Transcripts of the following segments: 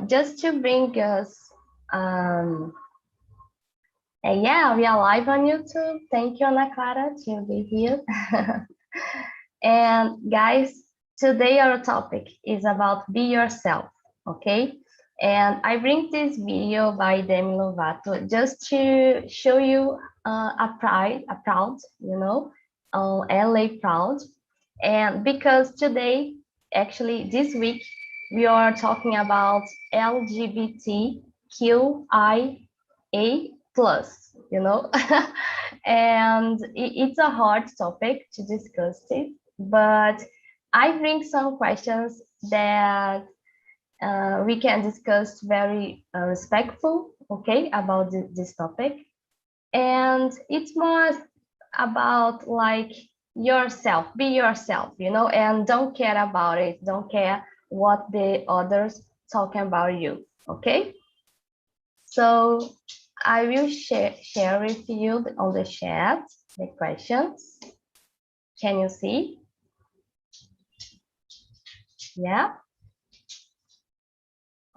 just to bring us, yeah, we are live on YouTube. Thank you, Ana Clara, to be here. And guys, today our topic is about be yourself, okay? And I bring this video by Demi Lovato just to show you a proud, you know, LA proud. And because today, actually this week, we are talking about LGBTQIA plus, you know, and it's a hard topic to discuss it, but I bring some questions that we can discuss very respectful, okay, about this topic. And it's more about like yourself, be yourself, you know, and don't care about it, don't care what the others talking about you, okay? So I will share with you on the chat the questions. Can you see? Yeah.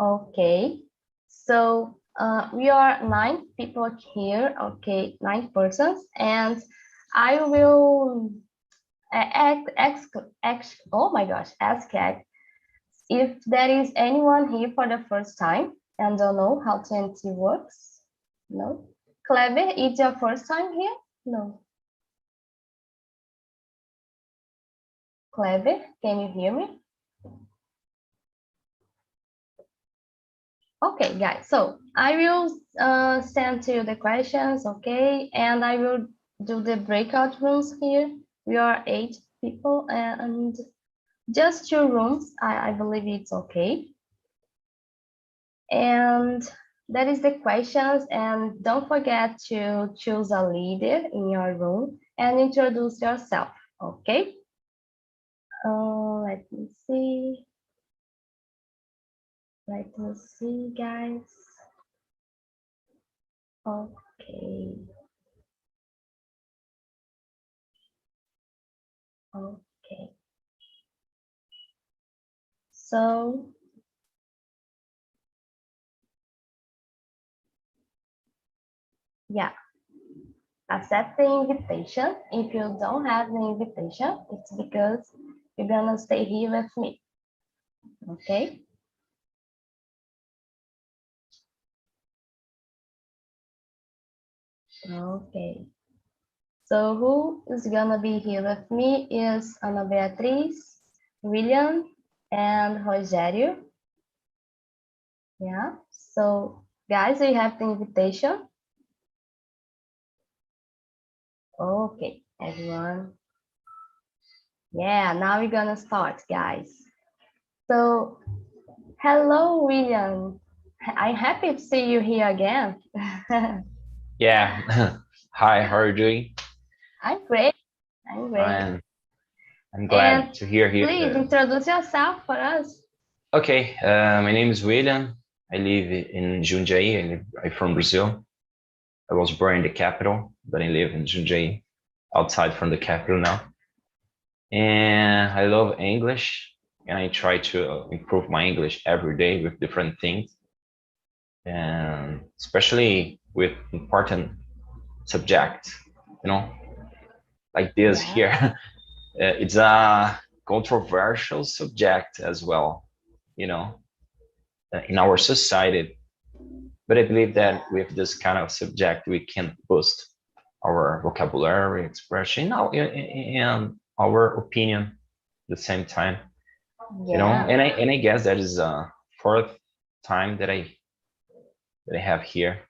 Okay. So we are 9 people here. Okay, 9 persons, and I will ask if there is anyone here for the first time and don't know how TNT works. No. Kleber, it's your first time here? No. Kleber, can you hear me? Okay, guys, so I will send to you the questions, okay? And I will do the breakout rooms here. We are 8 people and just 2 rooms. I believe it's okay. And that is the questions, and don't forget to choose a leader in your room and introduce yourself, okay? Let me see. Let me see, guys. Okay. Okay. So yeah, accept the invitation. If you don't have the invitation, it's because you're gonna stay here with me. Okay. Okay. So who is gonna be here with me is Ana Beatriz, William, and Rogério. Yeah. So guys, we have the invitation. Okay, everyone. Yeah, now we're gonna start, guys. So, hello, William. I'm happy to see you here again. Yeah. Hi, how are you doing? I'm great. I'm great. I'm glad And to hear here. please introduce yourself for us. Okay, my name is William. I live in Jundiaí. I'm from Brazil. I was born in the capital, but I live in Jundiaí, outside from the capital now. And I love English, and I try to improve my English every day with different things, and especially with important subjects, you know, like this here. It's a controversial subject as well, you know, in our society. But I believe that with this kind of subject, we can boost our vocabulary, expression, and our opinion at the same time. You know, and I guess that is a 4th time that I have here.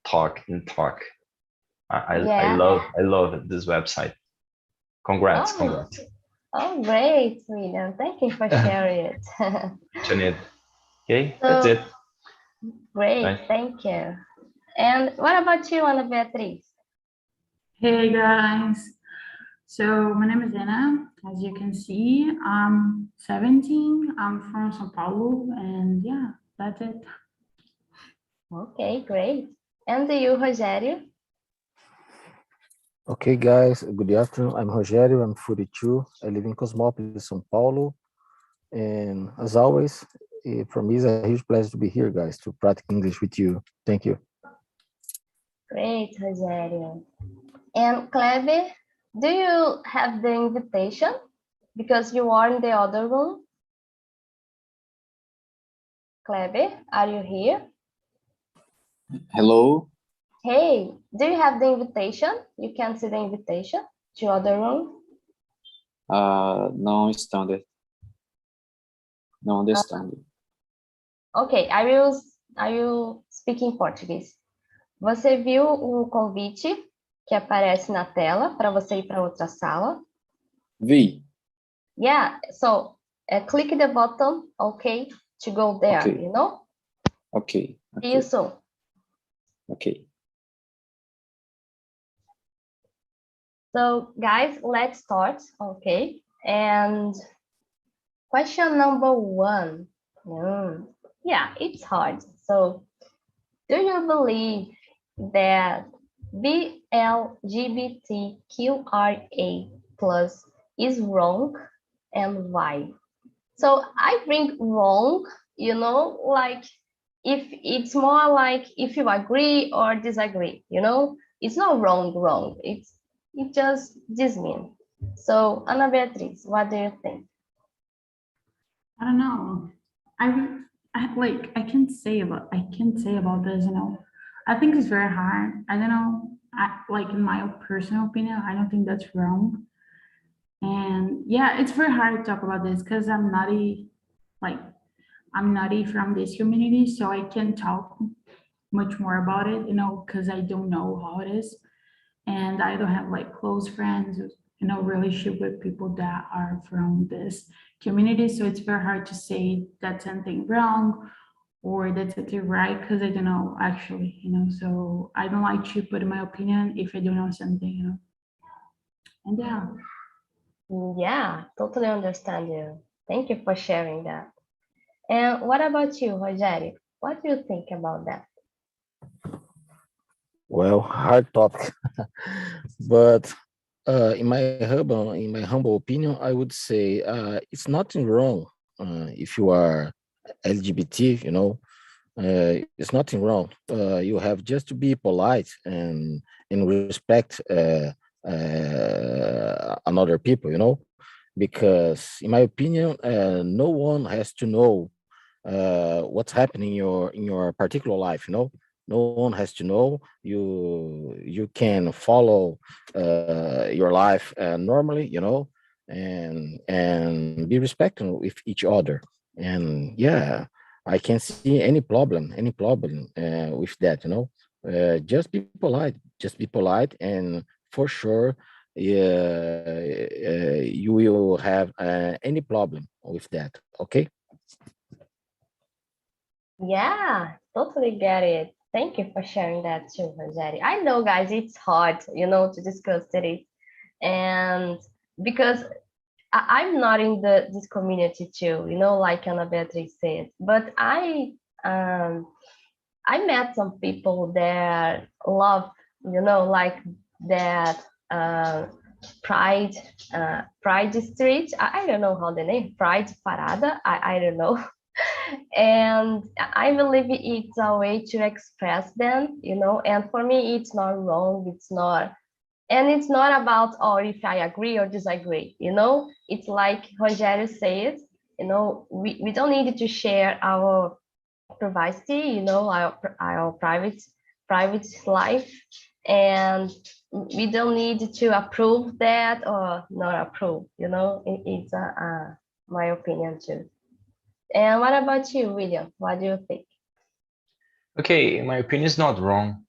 TALKNTALK. I love this website. Congrats, congrats. Oh, great, William. Thank you for sharing it. Janine. Okay, that's it. Great, nice. Thank you. And what about you, Ana Beatriz? Hey, guys. So my name is Anna. As you can see, I'm 17. I'm from São Paulo, and yeah, that's it. Okay, great. And you, Rogério? Okay, guys, good afternoon. I'm Rogério, I'm 42. I live in Cosmópolis, São Paulo. And as always, For me, it's a huge pleasure to be here, guys, to practice English with you. Thank you. Great, Rogério. And Cleve, do you have the invitation? Because you are in the other room. Cleve, are you here? Hello. Hey, do you have the invitation? You can see the invitation to other room? Não estando. Não understand. Ok, I will speak in Portuguese. Você viu o convite que aparece na tela para você ir para outra sala? Vi. Yeah, so click the button, okay, to go there, Okay. you know? Ok. See you soon. Ok. So guys, let's start, okay? And question number 1. Yeah, it's hard. So, do you believe that LGBTQIA+ is wrong, and why? So I think wrong, you know, like if it's more like if you agree or disagree, you know, it's not wrong. It just this mean. So Ana Beatriz, what do you think? I don't know. I can't say about this, you know. I think it's very hard. I don't know. Like in my personal opinion, I don't think that's wrong. And yeah, it's very hard to talk about this because I'm not from this community, so I can't talk much more about it, you know, because I don't know how it is. And I don't have like close friends, you know, relationship with people that are from this community. So it's very hard to say that's something wrong or that's something right, because I don't know actually, you know. So I don't like to put in my opinion if I don't know something, you know. And yeah. Yeah, totally understand you. Thank you for sharing that. And what about you, Rogério? What do you think about that? Well, hard topic, but in my humble opinion, I would say it's nothing wrong if you are LGBT. You know, it's nothing wrong. You have just to be polite and respect another people. You know, because in my opinion, no one has to know what's happening in your particular life. You know, no one has to know. You can follow your life normally, you know, and be respectful with each other. And yeah, I can't see any problem with that, you know. Just be polite, and for sure, you will have any problem with that. Okay. Yeah, totally get it. Thank you for sharing that too, Rogério. I know, guys, it's hard, you know, to discuss today. And because I'm not in this community too, you know, like Ana Beatriz said, but I met some people that love, you know, like that Pride Street. I don't know how the name, Pride Parada. I don't know. And I believe it's a way to express them, you know, and for me, it's not wrong. It's not, and it's not about, oh, if I agree or disagree, you know, it's like Rogério said, you know, we don't need to share our privacy, you know, our private life, and we don't need to approve that or not approve, you know. It's my opinion too. And what about you, William? What do you think? Okay, my opinion is not wrong.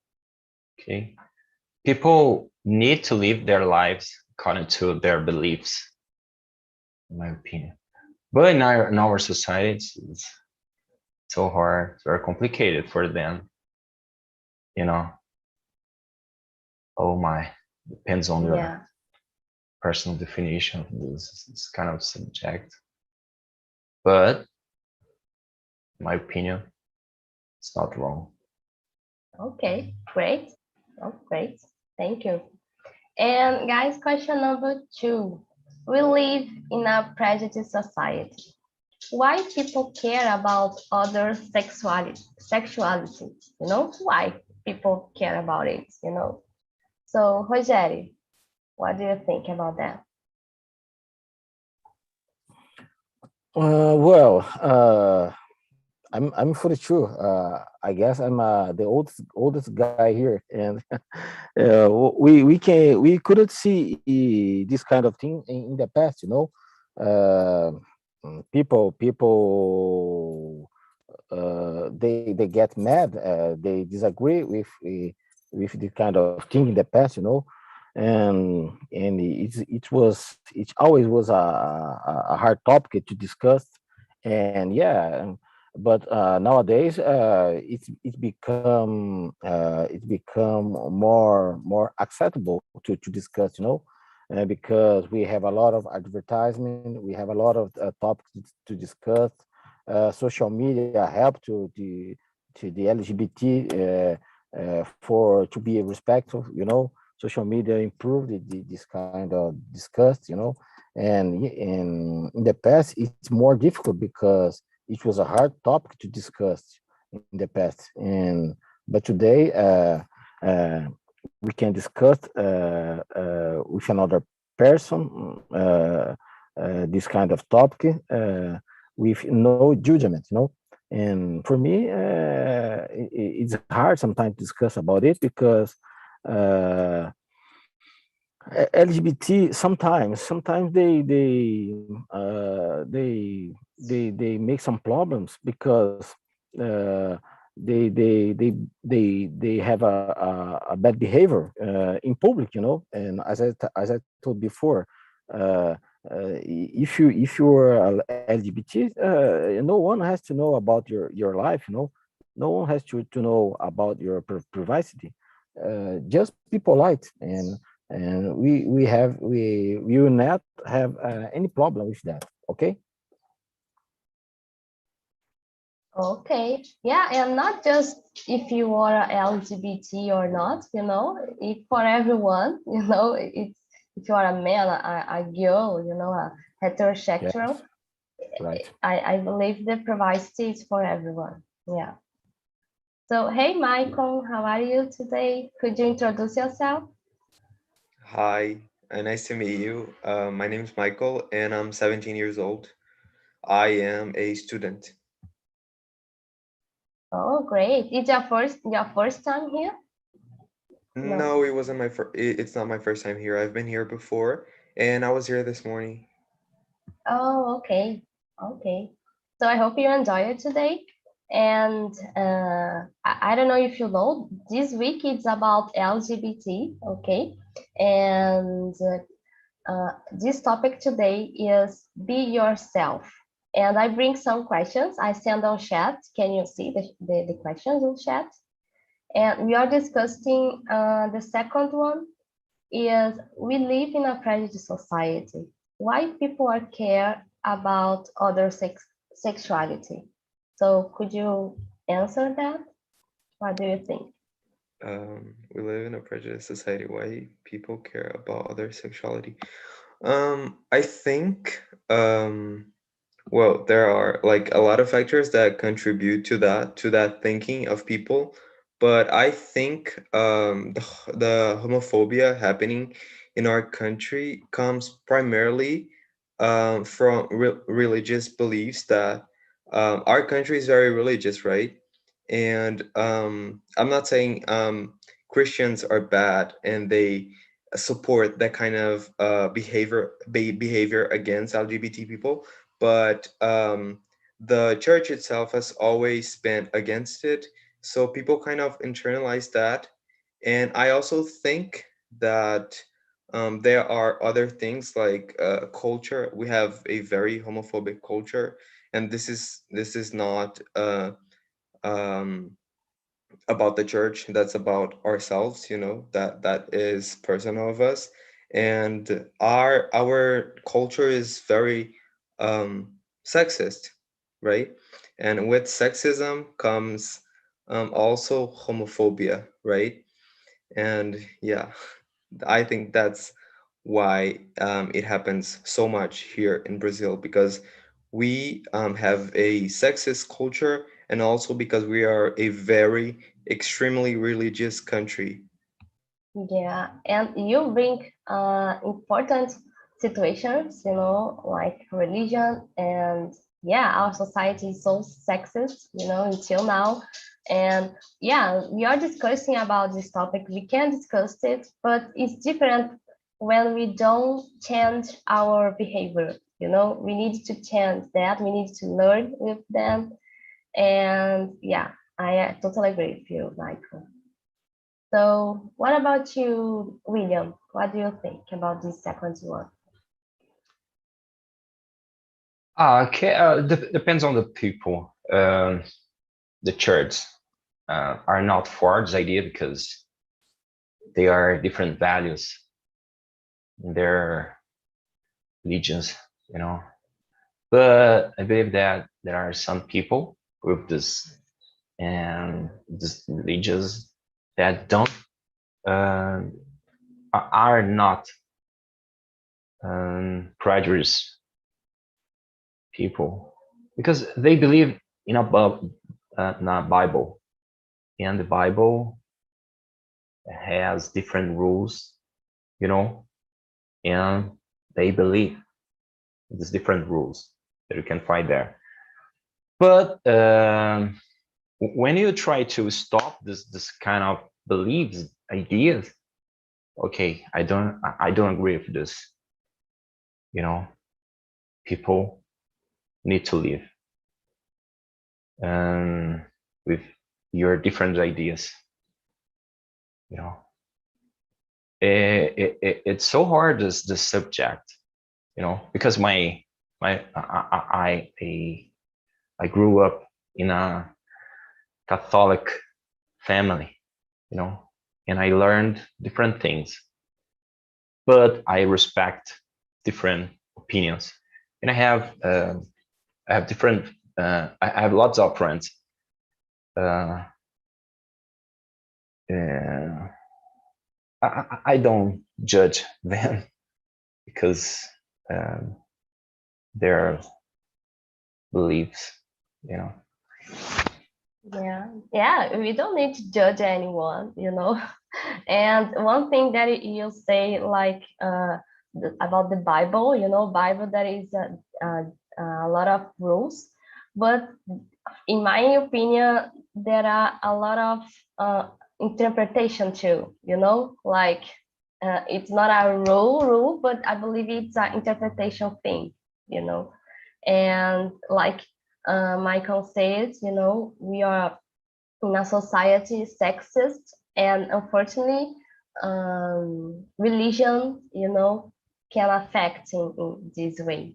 Okay, people need to live their lives according to their beliefs, in my opinion. But in our society, it's so hard, it's very complicated for them, you know. Oh my, depends on your personal definition of this kind of subject. But in my opinion, it's not wrong. Okay, great. Oh, great. Thank you. And guys, question number 2. We live in a prejudiced society. why people care about other sexuality, you know, why people care about it, you know. So, Rogério, what do you think about that? I'm 42. I guess I'm the oldest guy here, and we couldn't see this kind of thing in the past. You know, people they get mad. They disagree with this kind of thing in the past. You know, and it always was a hard topic to discuss, and yeah. But nowadays, it's become more acceptable to discuss, you know, because we have a lot of advertisement, we have a lot of topics to discuss. Social media help to the LGBT for to be respectful, you know. Social media improved this kind of discuss, you know, and in the past it's more difficult because it was a hard topic to discuss in the past, and but today we can discuss with another person this kind of topic with no judgment, you know. And for me, it's hard sometimes to discuss about it because uh, LGBT sometimes they make some problems because uh, they have a bad behavior in public, you know. And as I told before, uh, if you're LGBT, no one has to know about your life, you know. No one has to know about your privacy. Just be polite, and we will not have any problem with that. Okay. Okay, yeah, and not just if you are LGBT or not, you know, if for everyone, you know, it's if you are a man, a girl, you know, a heterosexual, Yes, right. I believe the privacy is for everyone. Yeah. So, hey, Michael, how are you today? Could you introduce yourself? Hi, nice to meet you. My name is Michael, and I'm 17 years old. I am a student. Oh, great. It's your first time here? No. No, it wasn't my first. It's not my first time here. I've been here before, and I was here this morning. Oh, okay. Okay. So I hope you enjoy it today. And I don't know if you know, this week it's about LGBT, okay? And this topic today is be yourself. And I bring some questions I send on chat. Can you see the questions on chat? And we are discussing the second one is we live in a prejudiced society. Why people are care about other sexuality? So could you answer that? What do you think? We live in a prejudiced society. Why people care about other sexuality? I think, well, there are like a lot of factors that contribute to that thinking of people, but I think the homophobia happening in our country comes primarily from religious beliefs that our country is very religious, right? And I'm not saying Christians are bad and they support that kind of behavior against LGBT people, but the church itself has always been against it. So people kind of internalize that. And I also think that there are other things like culture. We have a very homophobic culture, and this is not um, about the church. That's about ourselves. That is personal of us, and our culture is very sexist, right? And with sexism comes also homophobia, right? And yeah, I think that's why it happens so much here in Brazil, because we have a sexist culture, and also because we are a very extremely religious country. Yeah, and you bring important situations, like religion, and yeah, our society is so sexist, until now. And yeah, we are discussing about this topic. We can discuss it, but it's different when we don't change our behavior. We need to change that. We need to learn with them. And yeah, I totally agree with you, Michael. So what about you, William? What do you think about this second one? Okay, depends on the people. The church are not for this idea because they are different values in their religions, But I believe that there are some people with this and this religions that don't are not prejudiced people because they believe in a Bible, and the Bible has different rules, and they believe these different rules that you can find there. But when you try to stop this kind of beliefs, ideas, okay, I don't agree with this. People need to live with your different ideas. It's so hard this subject, because I grew up in a Catholic family, and I learned different things, but I respect different opinions, and I have different. I have lots of friends. I don't judge them because their beliefs, Yeah, we don't need to judge anyone, And one thing that you say, like about the Bible, Bible, that is a lot of rules, but in my opinion, there are a lot of interpretation too, like it's not a rule, but I believe it's an interpretation thing, and like Michael says, we are in a society sexist, and unfortunately, religion, can affect in this way,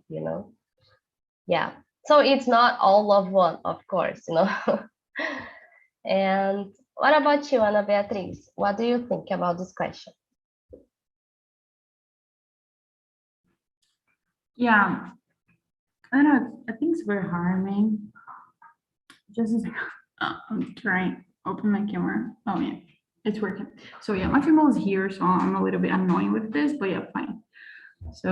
Yeah. So it's not all of one, of course, And what about you, Ana Beatriz? What do you think about this question? Yeah, I don't know. I think it's very hard. I mean, just a second. I'm trying to open my camera. Oh yeah, it's working. So yeah, my camera is here, so I'm a little bit annoying with this, but yeah, fine. So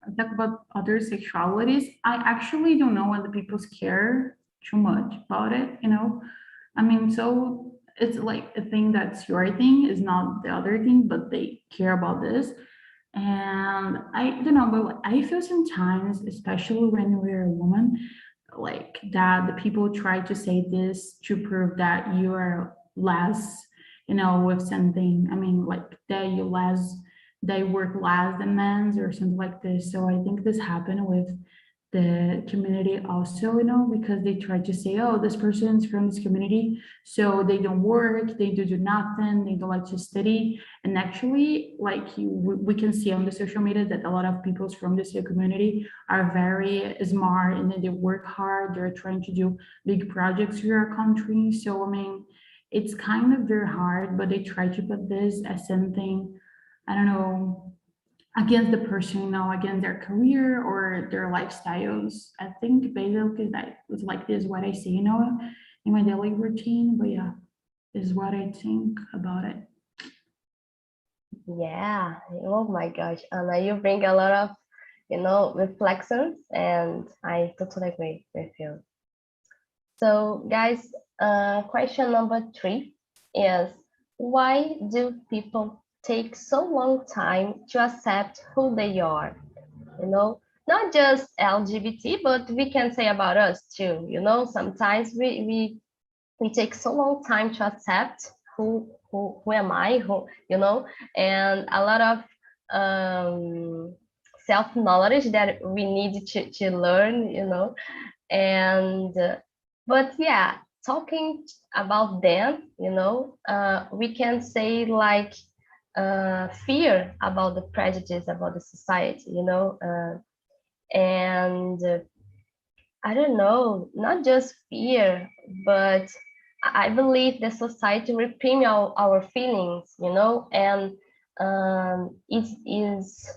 I talk about other sexualities. I actually don't know whether people care too much about it. I mean, so it's like a thing that's your thing is not the other thing, but they care about this. And I don't know, but I feel sometimes, especially when we're a woman, like that the people try to say this to prove that you are less, with something. I mean, like that they work less than men's or something like this. So I think this happened with the community also, because they try to say, oh, this person's from this community, so they don't work, they do nothing, they don't like to study. And actually, like we can see on the social media that a lot of people from this community are very smart, and then they work hard, they're trying to do big projects for our country. So I mean, it's kind of very hard, but they try to put this as something, I don't know, against the person, against their career or their lifestyles. I think basically that was like this what I see, in my daily routine. But yeah, this is what I think about it. Yeah. Oh my gosh, Anna, you bring a lot of reflections, and I totally agree with you. So guys, question number 3 is, why do people take so long time to accept who they are? Not just LGBT, but we can say about us too. Sometimes we take so long time to accept who am I, and a lot of self-knowledge that we need to learn, and but yeah, talking about them, we can say like fear about the prejudice about the society, and I don't know, not just fear, but I believe the society reprime our feelings, and it is,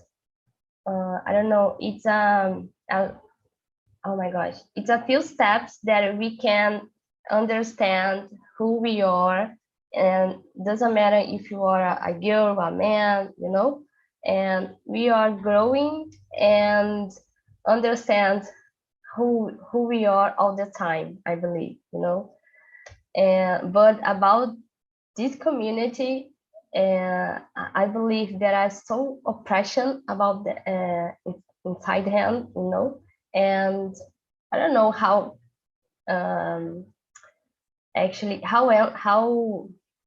I don't know, it's oh my gosh, it's a few steps that we can understand who we are, and doesn't matter if you are a girl or a man, and we are growing and understand who we are all the time, I believe, and but about this community, I believe there are so oppression about the inside him, and I don't know how actually how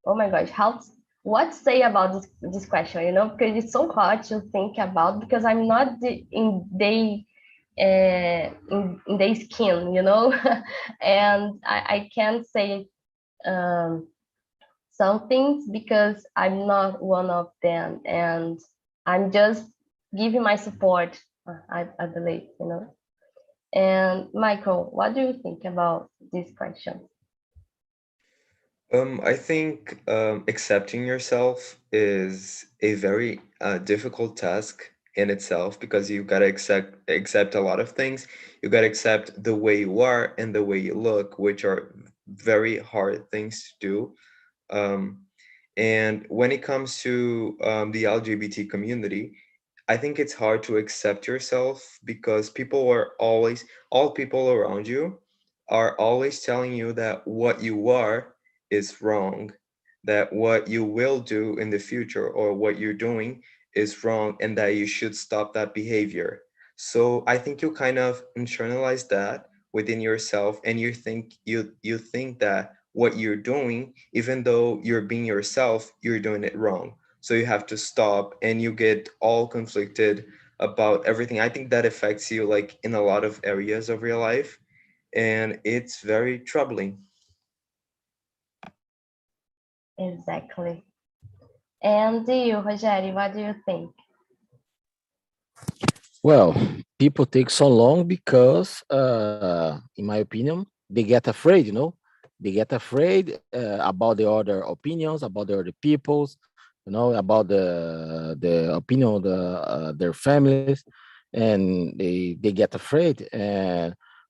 oh my gosh, what to say about this question, because it's so hard to think about, because I'm not in their skin, and I can't say some things because I'm not one of them, and I'm just giving my support, I believe, And Michael, what do you think about this question? I think accepting yourself is a very difficult task in itself, because you gotta accept a lot of things. You gotta accept the way you are and the way you look, which are very hard things to do. And when it comes to the LGBT community, I think it's hard to accept yourself, because all people around you are always telling you that what you are is wrong, that what you will do in the future or what you're doing is wrong, and that you should stop that behavior. So I think you kind of internalize that within yourself, and you think that what you're doing, even though you're being yourself, you're doing it wrong. So you have to stop, and you get all conflicted about everything. I think that affects you like in a lot of areas of your life, and it's very troubling. Exactly. And you, Rogério, what do you think? Well, people take so long because, in my opinion, they get afraid. They get afraid about the other opinions, about the other peoples, about the opinion of their families, and they get afraid.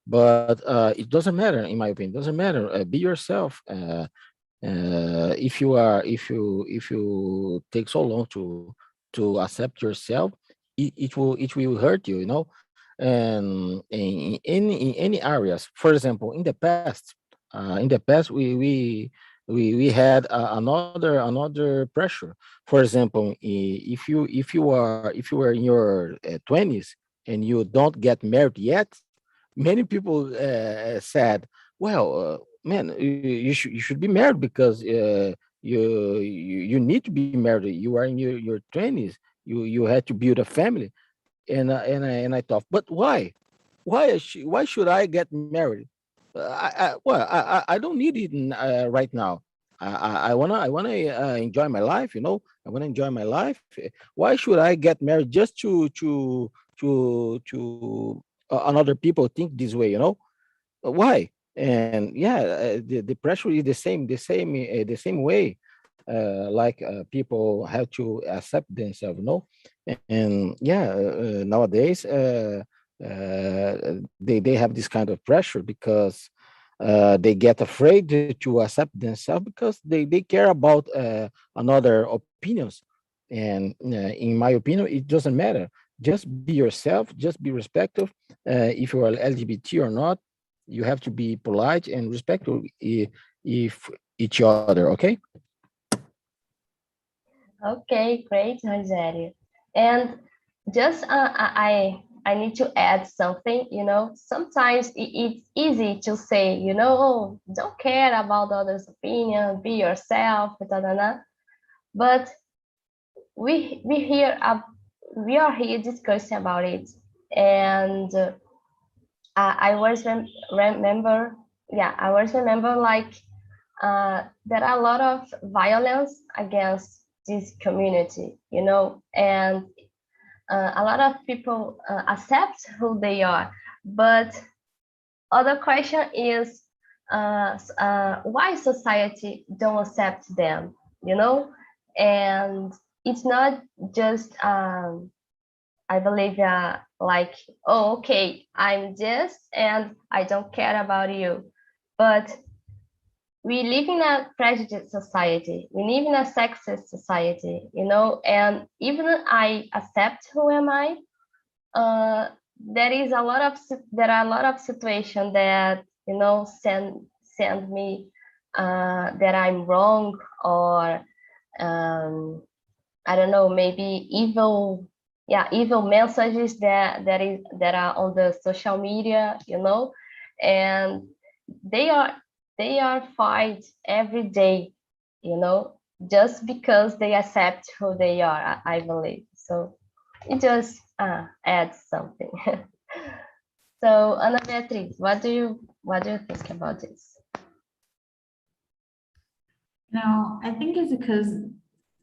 But it doesn't matter, in my opinion. It doesn't matter. Be yourself. If you take so long to accept yourself, it will hurt you, and in any areas. For example, in the past we had another pressure. For example, if you were in your 20s and you don't get married yet, many people said, well, man, you should be married because you need to be married. You are in your 20s. You had to build a family. And I thought, but why? Why should I get married? I don't need it right now. I wanna enjoy my life. I wanna enjoy my life. Why should I get married just to another people think this way? Why? And yeah, the pressure is the same way. Like people have to accept themselves, and yeah, nowadays they have this kind of pressure because they get afraid to accept themselves because they care about another opinions. And in my opinion, it doesn't matter. just be yourself, just be respectful. If you are LGBT or not, you have to be polite and respectful if each other, okay? Okay, great, Rogério. And just I need to add something, sometimes it's easy to say, oh, don't care about others' opinion, be yourself, but we are here discussing about it. And I was remember like there are a lot of violence against this community, and a lot of people accept who they are, but other question is why society don't accept them, and it's not just I believe like, oh, okay, I'm this and I don't care about you, but we live in a prejudiced society. We live in a sexist society, and even I accept who am I, there are a lot of situations that, send me that I'm wrong, or I don't know, maybe evil messages that are on the social media, and they are fight every day, just because they accept who they are, I believe. So it just adds something. So Ana Beatriz, what do you think about this? No, I think it's because,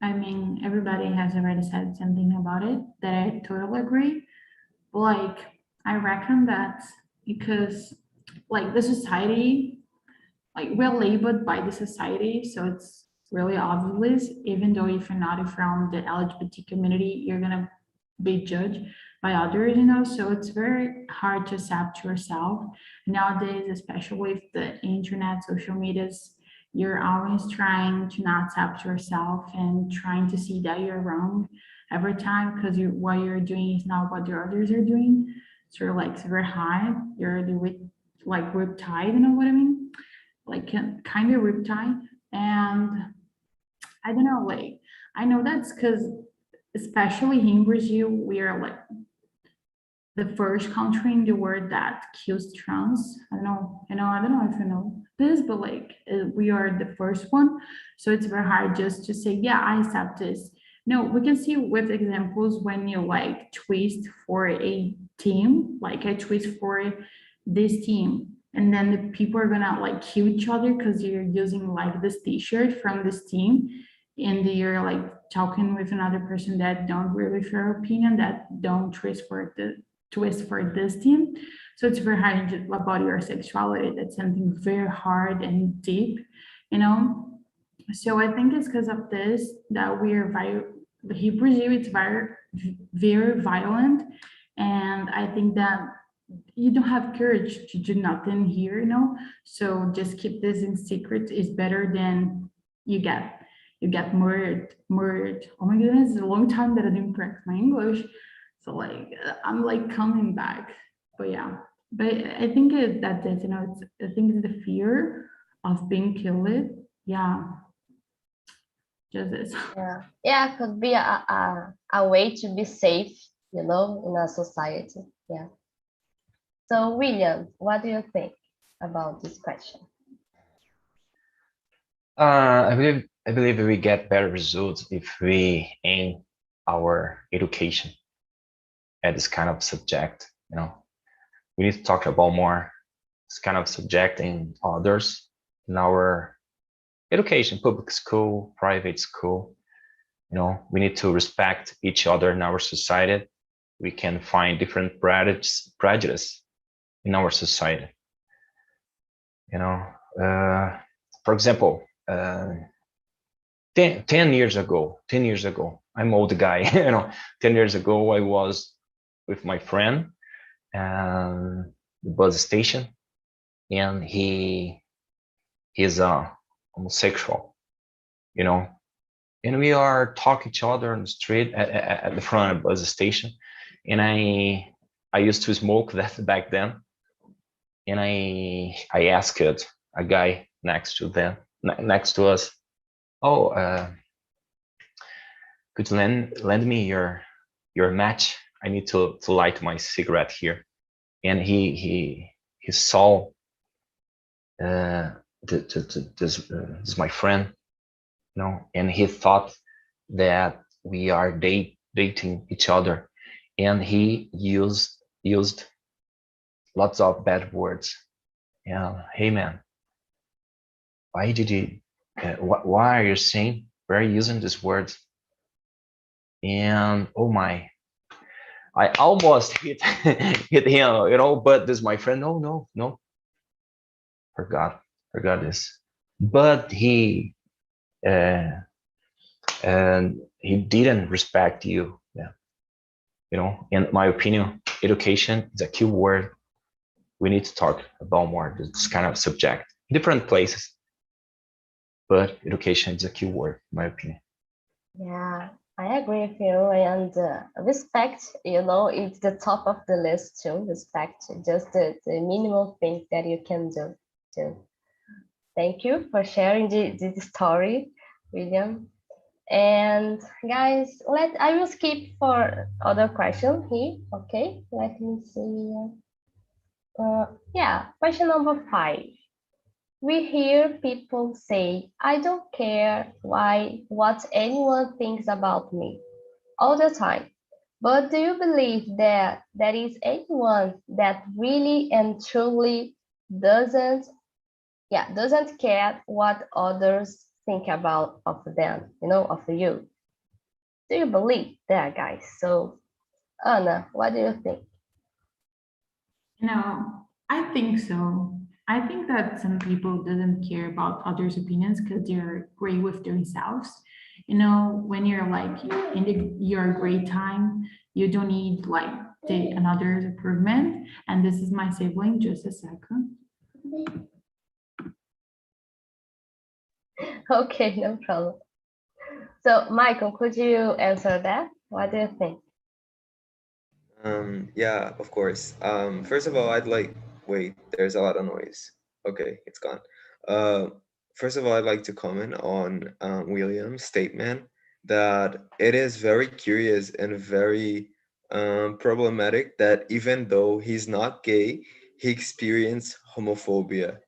everybody has already said something about it that I totally agree. Like, I reckon that because, like, the society, like, we're labeled by the society, so it's really obvious, even though if you're not from the LGBT community, you're gonna be judged by others, so it's very hard to accept yourself. Nowadays, especially with the internet, social medias, you're always trying to not accept yourself and trying to see that you're wrong every time, because what you're doing is not what the others are doing. So you're like super high, you're like riptide, you know what I mean? Like kind of riptide. And I don't know, like, I know that's because especially in Brazil, we are like the first country in the world that kills trans. I don't know if you know this, but like we are the first one. So it's very hard just to say, yeah, I accept this. No, we can see with examples when you like twist for a team, like I twist for this team, and then the people are gonna like kill each other because you're using like this t-shirt from this team, and you're like talking with another person that don't really share opinion, that don't twist for this team. So it's very hard about your sexuality. That's something very hard and deep, So I think it's because of this that Brazil, it's very, very violent. And I think that you don't have courage to do nothing here, So just keep this in secret is better than you get murdered. Oh my goodness, it's a long time that I didn't practice my English. So like, I'm like coming back, but yeah. But I think that's it, I think it's the fear of being killed. Yeah. Just this. Yeah, could be a way to be safe, in a society. Yeah. So William, what do you think about this question? I believe we get better results if we aim our education at this kind of subject. We need to talk about more this kind of subject in others in our education, public school, private school. We need to respect each other in our society. We can find different prejudice in our society. For example, 10 years ago, I'm old guy, 10 years ago, I was with my friend and the bus station, and he's a homosexual, and we are talking to each other on the street at the front of the bus station, and I used to smoke that back then, and I asked a guy next to us, oh, could you lend me your match? I need to light my cigarette here. And he saw this my friend, you know, and he thought that we are dating each other, and he used lots of bad words. Yeah, hey man, why did you? Why are you saying? Why are you using these words? And oh my, I almost hit hit him, you know. But this my friend. No, forgot this. But he and he didn't respect you. Yeah, you know. In my opinion, education is a key word. We need to talk about more this kind of subject, different places. But education is a key word, in my opinion. Yeah, I agree with you. And respect, you know, it's the top of the list too. Respect, just the minimal thing that you can do too. Thank you for sharing this story, William. And guys, I will skip for other question here. Okay, let me see. Yeah, question number 5. We hear people say, I don't care what anyone thinks about me all the time. But do you believe that there is anyone that really and truly doesn't care what others think about of them, you know, of you? Do you believe that, guys? So, Anna, what do you think? I think so. I think that some people doesn't care about others' opinions because they're great with themselves. When you're like your great time, you don't need like another's improvement. And this is my sibling. Just a second. Okay, no problem. So, Michael, could you answer that? What do you think? Yeah, of course. First of all, wait, there's a lot of noise. Okay, it's gone. Uh, First of all, I'd like to comment on William's statement that it is very curious and very problematic that even though he's not gay, he experienced homophobia.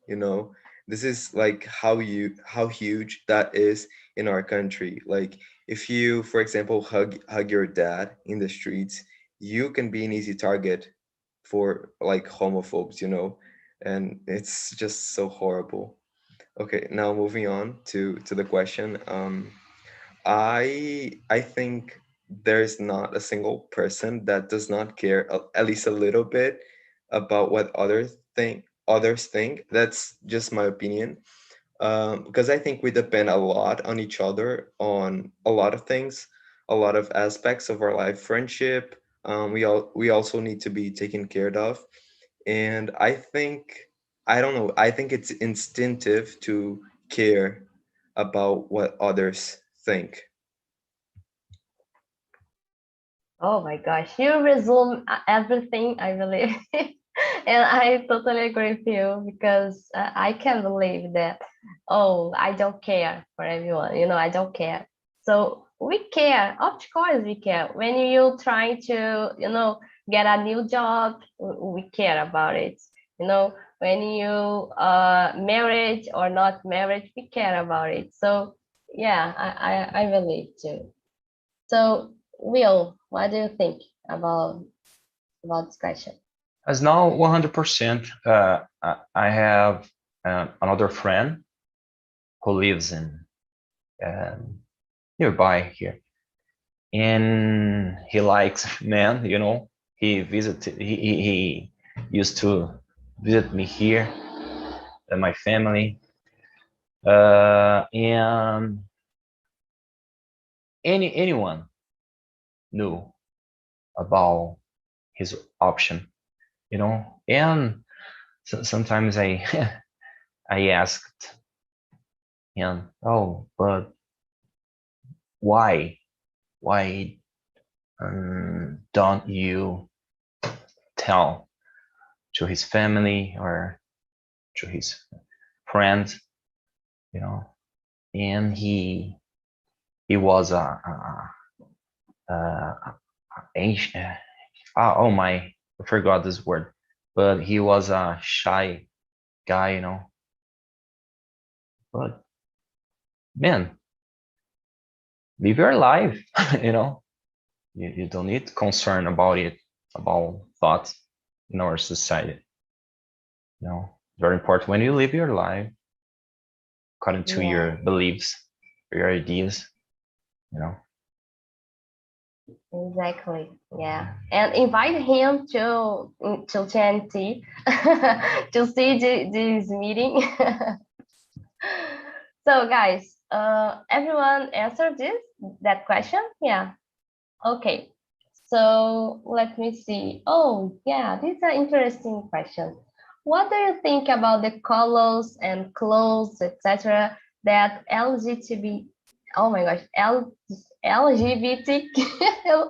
This is like how huge that is in our country. Like, if you, for example, hug your dad in the streets, you can be an easy target for like homophobes, and it's just so horrible. Okay, now moving on to the question. I think there's not a single person that does not care at least a little bit about what others think. That's just my opinion. Because I think we depend a lot on each other on a lot of things, a lot of aspects of our life, friendship. We also need to be taken care of, and I don't know. I think it's instinctive to care about what others think. Oh my gosh, you resume everything, I believe. And I totally agree with you because I can't believe that, oh, I don't care for everyone, I don't care. So we care, of course we care. When you try to, get a new job, we care about it. When you married or not married, we care about it. So yeah, I believe too. So Will, what do you think about this question? As now 100%, I have another friend who lives in nearby here, and he likes men. He used to visit me here and my family, and anyone knew about his option. And sometimes I I asked him, oh, but why don't you tell to his family or to his friends, you know. And he was ancient. Oh my, I forgot this word, but he was a shy guy, you know. But man, live your life, you know. You don't need to concern about it, about thoughts in our society. You know, very important when you live your life according to your beliefs, your ideas, you know. Exactly. Yeah, and invite him to TNT to see this meeting. So guys, everyone answered that question? Yeah. Okay. So let me see. Oh yeah, this is an interesting question. What do you think about the colors and clothes, etc., that LGBT, oh my gosh, LGBTQ,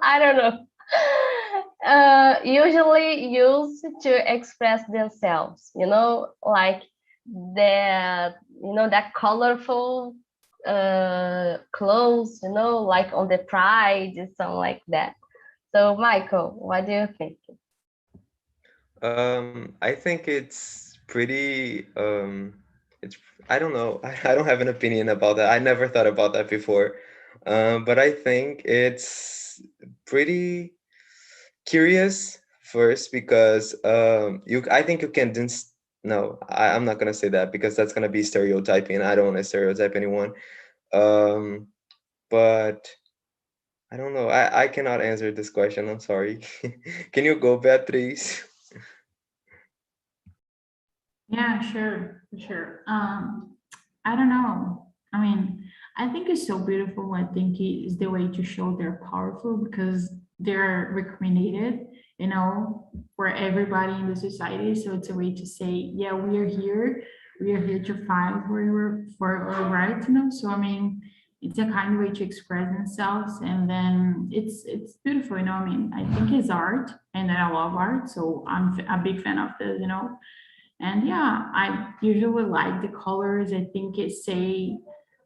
I don't know, usually use to express themselves, you know, like that, you know, that colorful clothes, you know, like on the pride and something like that. So Michael, what do you think? I think it's pretty it's I don't know. I don't have an opinion about that. I never thought about that before. But I think it's pretty curious first because you I think you can no, I'm not gonna say that because that's gonna be stereotyping. I don't want to stereotype anyone. Um but I don't know. I cannot answer this question. I'm sorry. Can you go, Beatriz? Yeah, sure, sure. I don't know. I mean, I think it's so beautiful. I think it is the way to show they're powerful because they're recriminated, you know, for everybody in the society. So it's a way to say, yeah, we are here. We are here to fight for our rights, you know. So I mean, it's a kind of way to express themselves, and then it's beautiful, you know. I mean, I think it's art, and I love art, so I'm a big fan of this, you know. And yeah, I usually like the colors. I think it say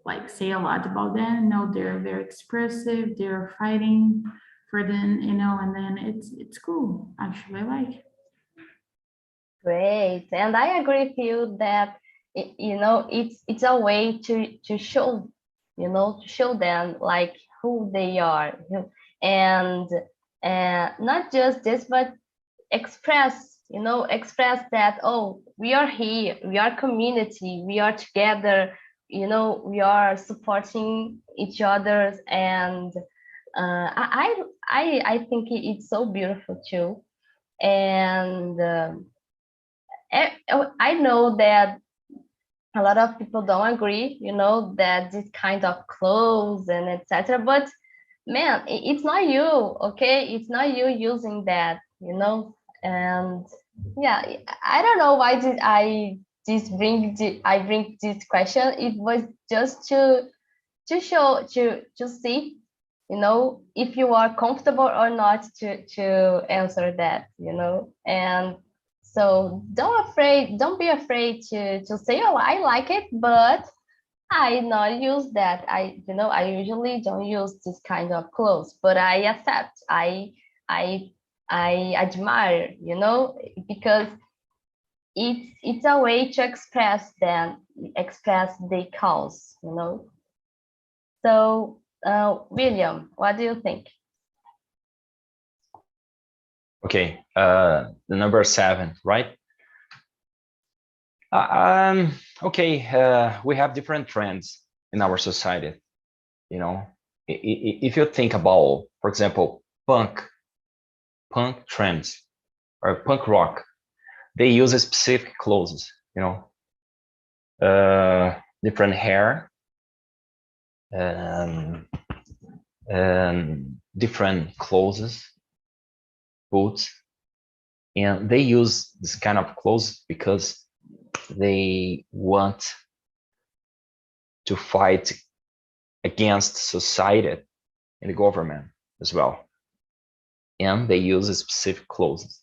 a lot about them. You know, they're very expressive. They're fighting for them, you know, and then it's cool. Actually, I like. Great, and I agree with you that you know it's a way to show, you know, to show them like who they are, and not just this, but express, you know, express that, oh, we are here, we are community, we are together, you know, we are supporting each other, and I think it's so beautiful too. And I know that a lot of people don't agree, you know, that this kind of clothes and etc. But man, it's not you, okay? It's not you using that, you know. And yeah, I don't know why did I bring this question. It was just to show to see, you know, if you are comfortable or not to answer that, you know. And so don't be afraid to say, oh, I like it, but I not use that. You know, I usually don't use this kind of clothes, but I accept. I I admire, you know, because it's a way to express the cause, you know. So, William, what do you think? Okay, the number 7, right? Okay, we have different trends in our society. You know, if you think about, for example, punk trends or punk rock, they use specific clothes. You know, different hair, and different clothes, boots, and they use this kind of clothes because they want to fight against society and the government as well. and they use specific clauses.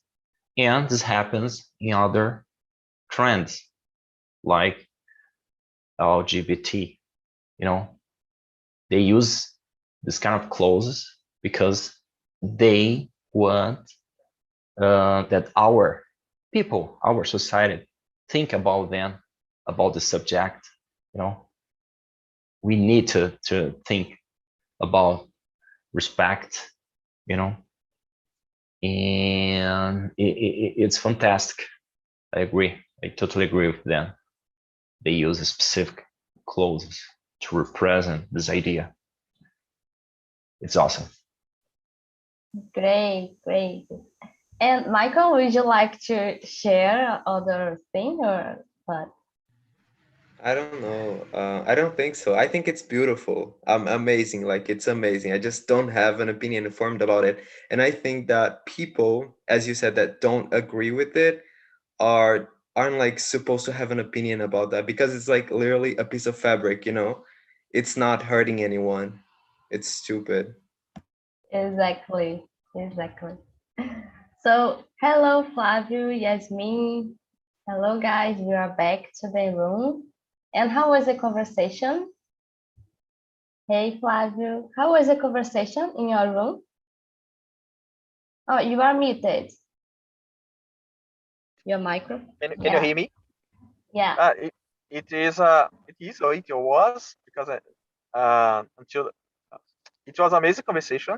And this happens in other trends like LGBT, they use this kind of clauses because they want that our people, our society, think about them, about the subject. We need to think about respect, and it's fantastic. I agree. I totally agree with them. They use specific clauses to represent this idea. It's awesome. Great. And Michael, would you like to share other thing or what? I don't know. I don't think so. I think it's beautiful. Amazing. Like, it's amazing. I just don't have an opinion formed about it. And I think that people, as you said, that don't agree with it aren't like supposed to have an opinion about that, because it's like literally a piece of fabric, It's not hurting anyone. It's stupid. Exactly. So, hello, Flavio, Yasmin. Hello, guys. We are back to the room. And how was the conversation? Hey, Flavio. How was the conversation in your room? Oh, you are muted. Your micro. Can you hear me? Yeah. It was because until it was amazing conversation.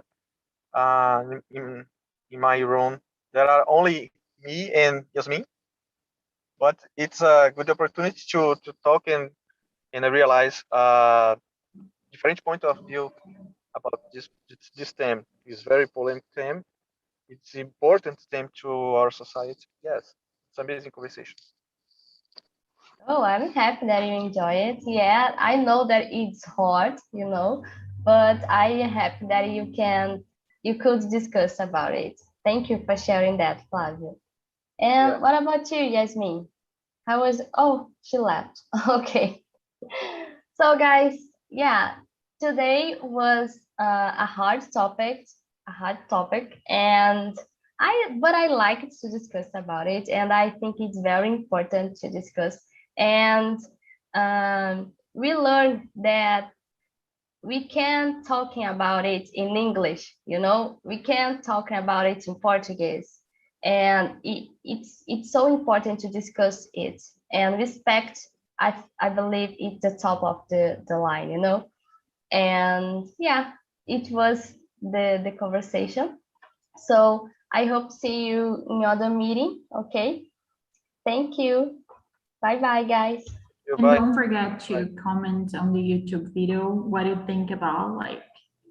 In my room, there are only me and Yasmin, but it's a good opportunity to talk and realize different point of view about this theme. It's very polemic theme. It's important theme to our society. Yes, it's amazing conversation. Oh, I'm happy that you enjoy it. Yeah, I know that it's hard, but I am happy that you could discuss about it. Thank you for sharing that, Flavio. And what about you, Yasmin? How was? Oh, she left. Okay. So, guys, yeah, today was a hard topic, and I like to discuss about it, and I think it's very important to discuss. And we learned that we can talking about it in English, we can talking about it in Portuguese, and it's so important to discuss it. And respect, I believe it's the top of the line, and yeah, it was the conversation. So I hope to see you in other meeting. Okay, thank you. Bye guys. And don't forget to comment on the YouTube video what you think about, like,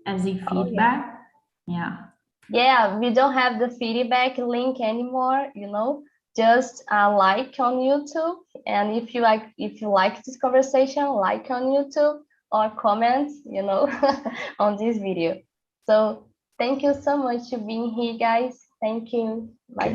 as a feedback. Yeah, we don't have the feedback link anymore, just like on YouTube. And if you like this conversation, like on YouTube or comment, on this video. So thank you so much for being here, guys. Thank you. Bye.